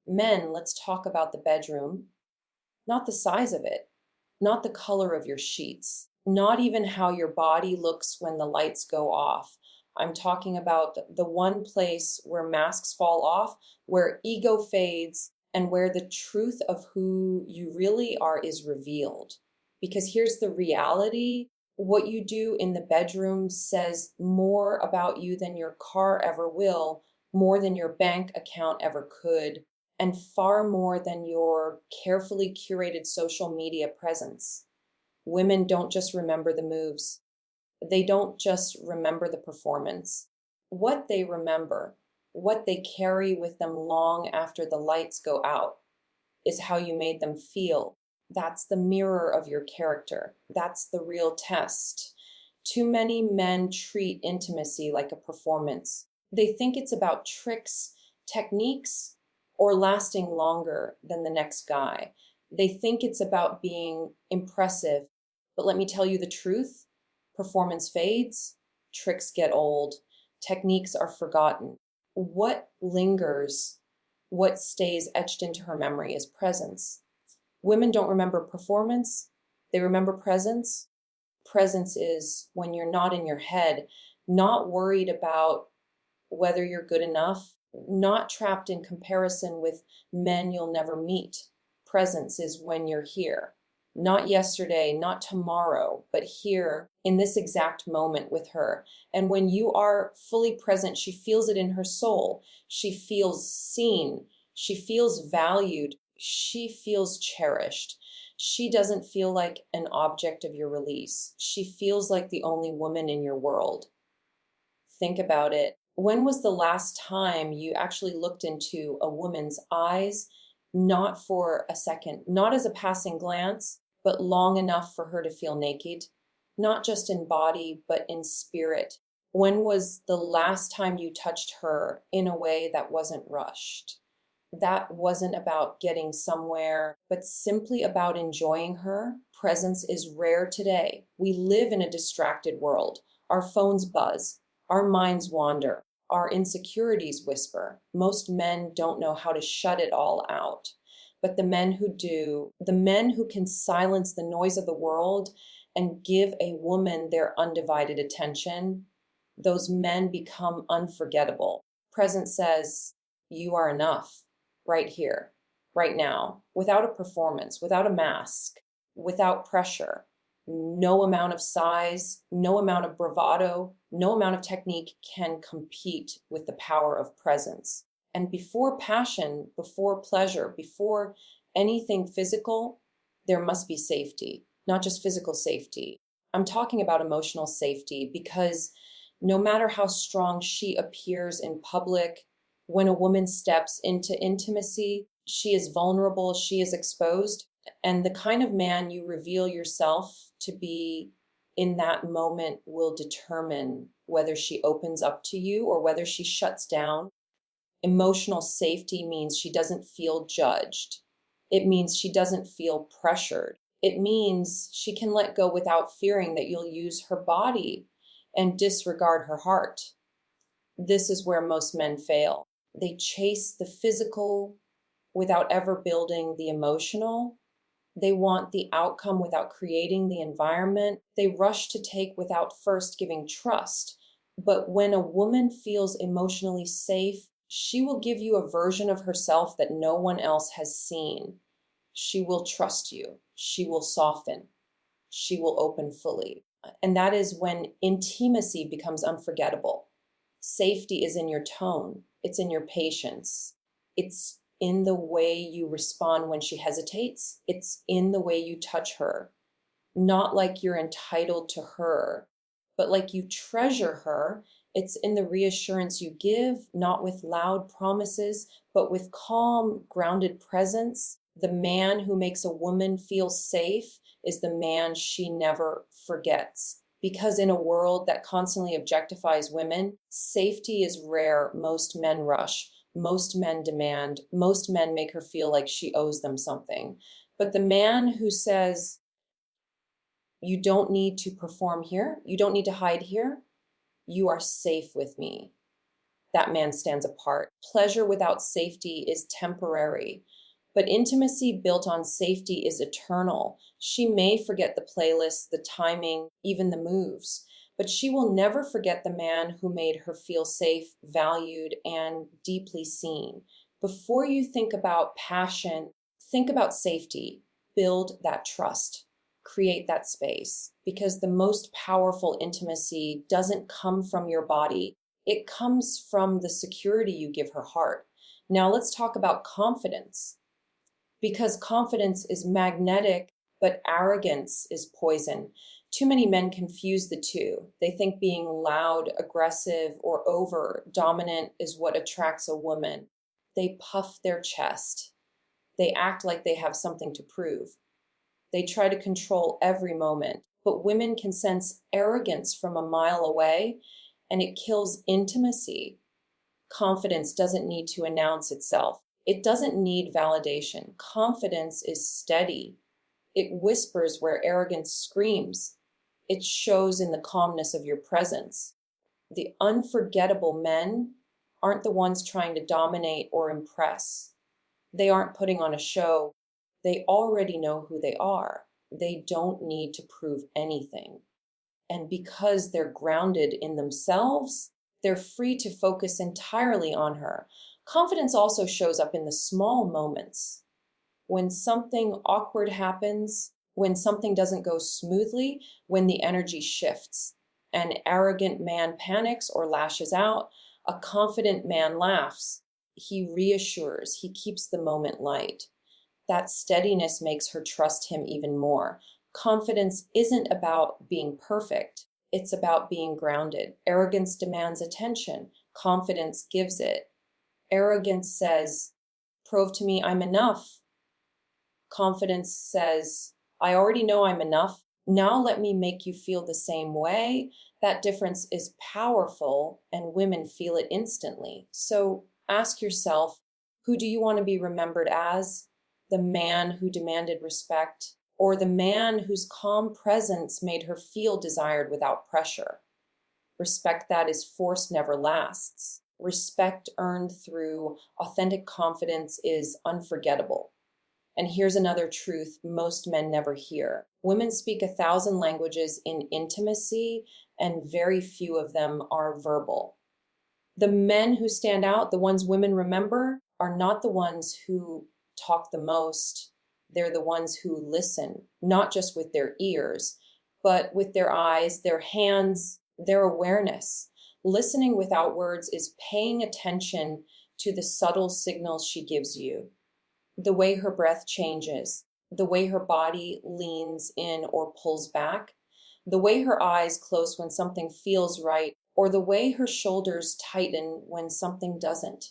Men, let's talk about the bedroom, not the size of it, not the color of your sheets, not even how your body looks when the lights go off. I'm talking about the one place where masks fall off, where ego fades, and where the truth of who you really are is revealed. Because here's the reality: what you do in the bedroom says more about you than your car ever will, more than your bank account ever could, and far more than your carefully curated social media presence. Women don't just remember the moves, they don't just remember the performance. What they remember, what they carry with them long after the lights go out, is how you made them feel. That's the mirror of your character. That's the real test. Too many men treat intimacy like a performance. They think it's about tricks, techniques, or lasting longer than the next guy. They think it's about being impressive. But let me tell you the truth: performance fades, tricks get old, techniques are forgotten. What lingers, what stays etched into her memory is presence. Women don't remember performance, they remember presence. Presence is when you're not in your head, not worried about whether you're good enough, not trapped in comparison with men you'll never meet. Presence is when you're here, not yesterday, not tomorrow, but here in this exact moment with her. And when you are fully present, she feels it in her soul. She feels seen. She feels valued. She feels cherished. She doesn't feel like an object of your release. She feels like the only woman in your world. Think about it. When was the last time you actually looked into a woman's eyes, not for a second, not as a passing glance, but long enough for her to feel naked, not just in body, but in spirit? When was the last time you touched her in a way that wasn't rushed? That wasn't about getting somewhere, but simply about enjoying her. Presence is rare today. We live in a distracted world. Our phones buzz, our minds wander, our insecurities whisper. Most men don't know how to shut it all out. But the men who do, the men who can silence the noise of the world and give a woman their undivided attention, those men become unforgettable. Presence says, you are enough right here, right now, without a performance, without a mask, without pressure. No amount of size, no amount of bravado, no amount of technique can compete with the power of presence. And before passion, before pleasure, before anything physical, there must be safety, not just physical safety. I'm talking about emotional safety, because no matter how strong she appears in public, when a woman steps into intimacy, she is vulnerable, she is exposed. And the kind of man you reveal yourself to be in that moment will determine whether she opens up to you or whether she shuts down. Emotional safety means she doesn't feel judged. It means she doesn't feel pressured. It means she can let go without fearing that you'll use her body and disregard her heart. This is where most men fail. They chase the physical without ever building the emotional. They want the outcome without creating the environment. They rush to take without first giving trust. But when a woman feels emotionally safe, she will give you a version of herself that no one else has seen. She will trust you. She will soften. She will open fully. And that is when intimacy becomes unforgettable. Safety is in your tone, it's in your patience, it's in the way you respond when she hesitates, it's in the way you touch her. Not like you're entitled to her, but like you treasure her. It's in the reassurance you give, not with loud promises, but with calm, grounded presence. The man who makes a woman feel safe is the man she never forgets. Because in a world that constantly objectifies women, safety is rare. Most men rush, most men demand, most men make her feel like she owes them something. But the man who says, you don't need to perform here, you don't need to hide here, you are safe with me, that man stands apart. Pleasure without safety is temporary, but intimacy built on safety is eternal. She may forget the playlist, the timing, even the moves, but she will never forget the man who made her feel safe, valued, and deeply seen. Before you think about passion, think about safety. Build that trust. Create that space, because the most powerful intimacy doesn't come from your body. It comes from the security you give her heart. Now let's talk about confidence, because confidence is magnetic, but arrogance is poison. Too many men confuse the two. They think being loud, aggressive, or over dominant is what attracts a woman. They puff their chest. They act like they have something to prove. They try to control every moment, but women can sense arrogance from a mile away, and it kills intimacy. Confidence doesn't need to announce itself. It doesn't need validation. Confidence is steady. It whispers where arrogance screams. It shows in the calmness of your presence. The unforgettable men aren't the ones trying to dominate or impress. They aren't putting on a show. They already know who they are. They don't need to prove anything. And because they're grounded in themselves, they're free to focus entirely on her. Confidence also shows up in the small moments. When something awkward happens, when something doesn't go smoothly, when the energy shifts. An arrogant man panics or lashes out. A confident man laughs. He reassures. He keeps the moment light. That steadiness makes her trust him even more. Confidence isn't about being perfect. It's about being grounded. Arrogance demands attention. Confidence gives it. Arrogance says, prove to me I'm enough. Confidence says, I already know I'm enough. Now let me make you feel the same way. That difference is powerful, and women feel it instantly. So ask yourself, who do you want to be remembered as? The man who demanded respect, or the man whose calm presence made her feel desired without pressure? Respect that is forced never lasts. Respect earned through authentic confidence is unforgettable. And here's another truth most men never hear. Women speak 1,000 languages in intimacy, and very few of them are verbal. The men who stand out, the ones women remember, are not the ones who talk the most. They're the ones who listen, not just with their ears, but with their eyes, their hands, their awareness. Listening without words is paying attention to the subtle signals she gives you. The way her breath changes, the way her body leans in or pulls back, the way her eyes close when something feels right, or the way her shoulders tighten when something doesn't.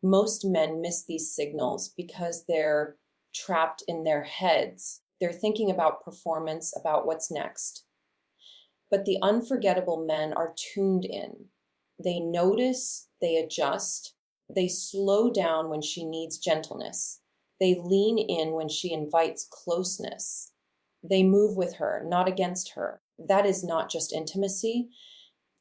Most men miss these signals because they're trapped in their heads. They're thinking about performance, about what's next. But the unforgettable men are tuned in. They notice, they adjust, they slow down when she needs gentleness. They lean in when she invites closeness. They move with her, not against her. That is not just intimacy,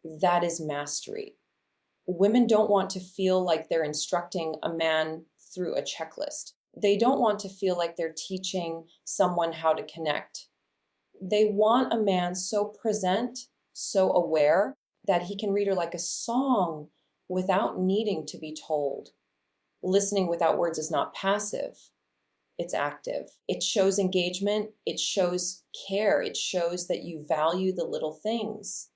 that is mastery. Women don't want to feel like they're instructing a man through a checklist. They don't want to feel like they're teaching someone how to connect. They want a man so present, so aware, that he can read her like a song without needing to be told. Listening without words is not passive, it's active. It shows engagement, it shows care, it shows that you value the little things.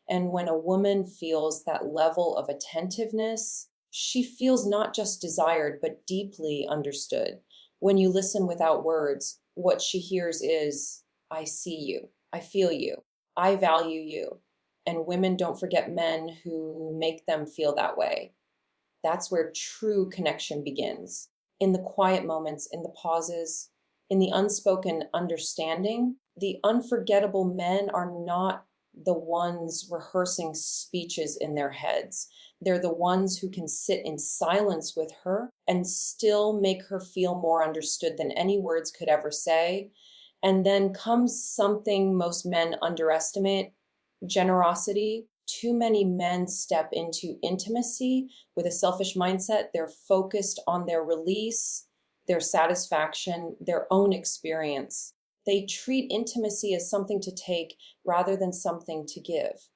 And when a woman feels that level of attentiveness, she feels not just desired, but deeply understood. When you listen without words, what she hears is, I see you, I feel you, I value you. And women don't forget men who make them feel that way. That's where true connection begins. In the quiet moments, in the pauses, in the unspoken understanding. The unforgettable men are not the ones rehearsing speeches in their heads. They're the ones who can sit in silence with her and still make her feel more understood than any words could ever say. And then comes something most men underestimate: generosity. Too many men step into intimacy with a selfish mindset. They're focused on their release, their satisfaction, their own experience. They treat intimacy as something to take rather than something to give.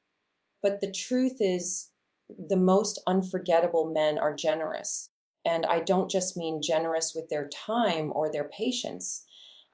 But the truth is, the most unforgettable men are generous. And I don't just mean generous with their time or their patience.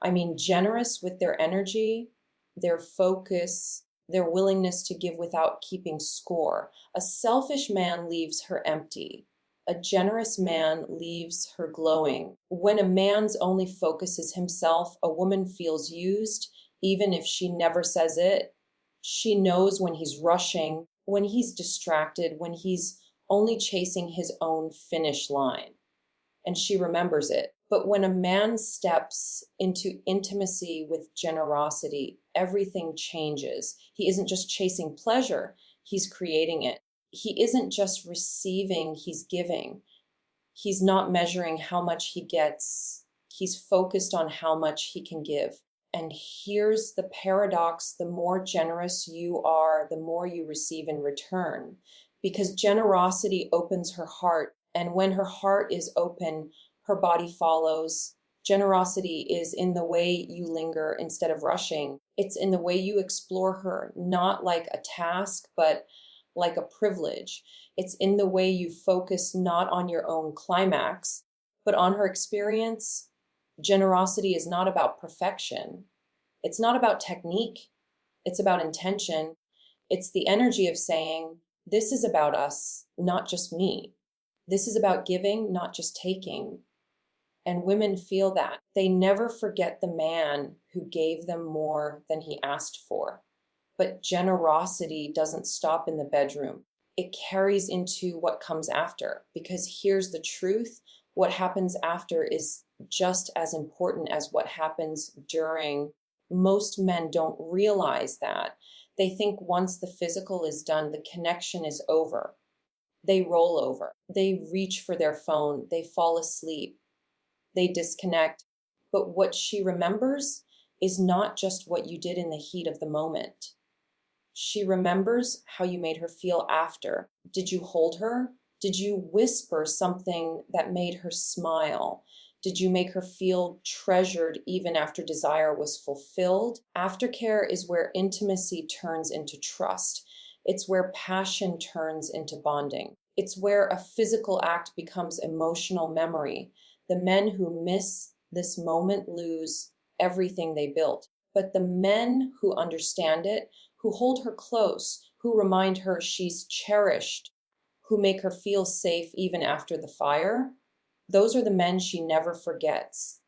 I mean generous with their energy, their focus, their willingness to give without keeping score. A selfish man leaves her empty. A generous man leaves her glowing. When a man's only focus is himself, a woman feels used, even if she never says it. She knows when he's rushing, when he's distracted, when he's only chasing his own finish line. And she remembers it. But when a man steps into intimacy with generosity, everything changes. He isn't just chasing pleasure, he's creating it. He isn't just receiving, he's giving. He's not measuring how much he gets. He's focused on how much he can give. And here's the paradox: the more generous you are, the more you receive in return. Because generosity opens her heart. And when her heart is open, her body follows. Generosity is in the way you linger instead of rushing. It's in the way you explore her, not like a task, but like a privilege. It's in the way you focus not on your own climax, but on her experience. Generosity is not about perfection. It's not about technique. It's about intention. It's the energy of saying, this is about us, not just me. This is about giving, not just taking. And women feel that. They never forget the man who gave them more than he asked for. But generosity doesn't stop in the bedroom. It carries into what comes after. Because here's the truth: what happens after is just as important as what happens during. Most men don't realize that. They think once the physical is done, the connection is over. They roll over. They reach for their phone. They fall asleep. They disconnect. But what she remembers is not just what you did in the heat of the moment. She remembers how you made her feel after. Did you hold her? Did you whisper something that made her smile? Did you make her feel treasured even after desire was fulfilled? Aftercare is where intimacy turns into trust. It's where passion turns into bonding. It's where a physical act becomes emotional memory. The men who miss this moment lose everything they built. But the men who understand it, who hold her close, who remind her she's cherished, who make her feel safe even after the fire, those are the men she never forgets.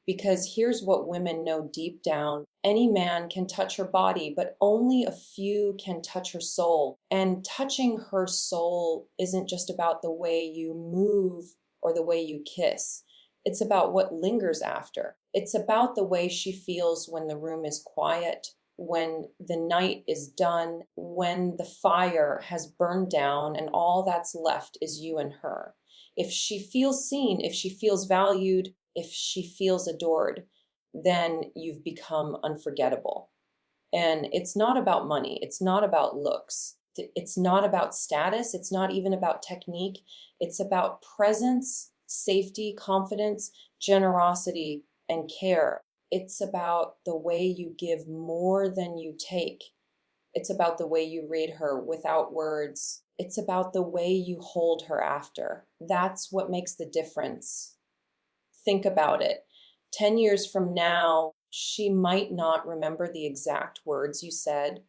Because here's what women know deep down: any man can touch her body, but only a few can touch her soul. And touching her soul isn't just about the way you move or the way you kiss. It's about what lingers after. It's about the way she feels when the room is quiet, when the night is done, when the fire has burned down and all that's left is you and her. If she feels seen, if she feels valued, if she feels adored, then you've become unforgettable. And it's not about money. It's not about looks. It's not about status. It's not even about technique. It's about presence, safety, confidence, generosity, and care. It's about the way you give more than you take. It's about the way you read her without words. It's about the way you hold her after. That's what makes the difference. Think about it. 10 years from now, she might not remember the exact words you said.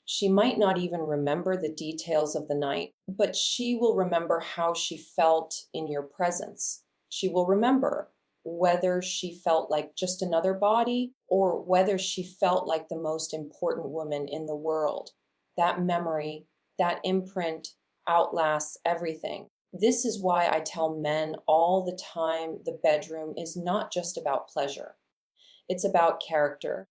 She might not even remember the details of the night, but she will remember how she felt in your presence. She will remember whether she felt like just another body or whether she felt like the most important woman in the world. That memory, that imprint outlasts everything. This is why I tell men all the time the bedroom is not just about pleasure. It's about character.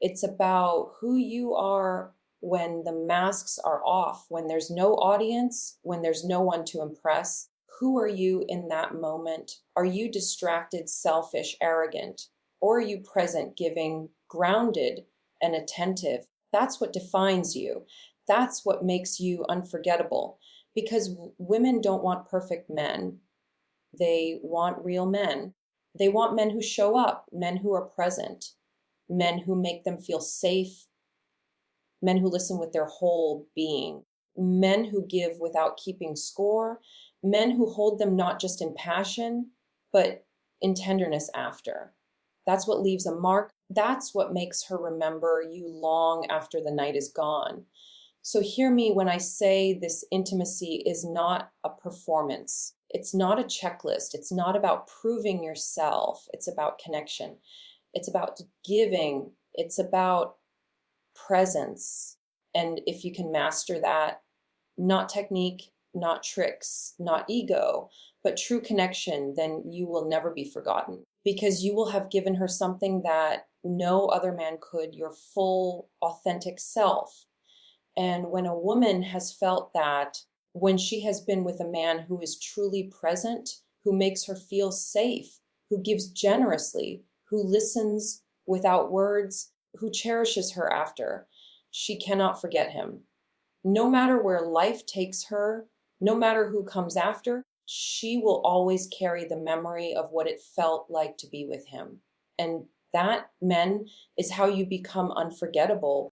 It's about who you are when the masks are off, when there's no audience, when there's no one to impress. Who are you in that moment? Are you distracted, selfish, arrogant? Or are you present, giving, grounded, and attentive? That's what defines you. That's what makes you unforgettable, because women don't want perfect men. They want real men. They want men who show up, men who are present, men who make them feel safe, men who listen with their whole being, men who give without keeping score, men who hold them not just in passion, but in tenderness after. That's what leaves a mark. That's what makes her remember you long after the night is gone. So hear me when I say this intimacy is not a performance. It's not a checklist. It's not about proving yourself. It's about connection. It's about giving. It's about presence. And if you can master that, not technique, not tricks, not ego, but true connection, then you will never be forgotten, because you will have given her something that no other man could, your full, authentic self. And when a woman has felt that, when she has been with a man who is truly present, who makes her feel safe, who gives generously, who listens without words, who cherishes her after, she cannot forget him. No matter where life takes her, no matter who comes after, she will always carry the memory of what it felt like to be with him. And that, men, is how you become unforgettable.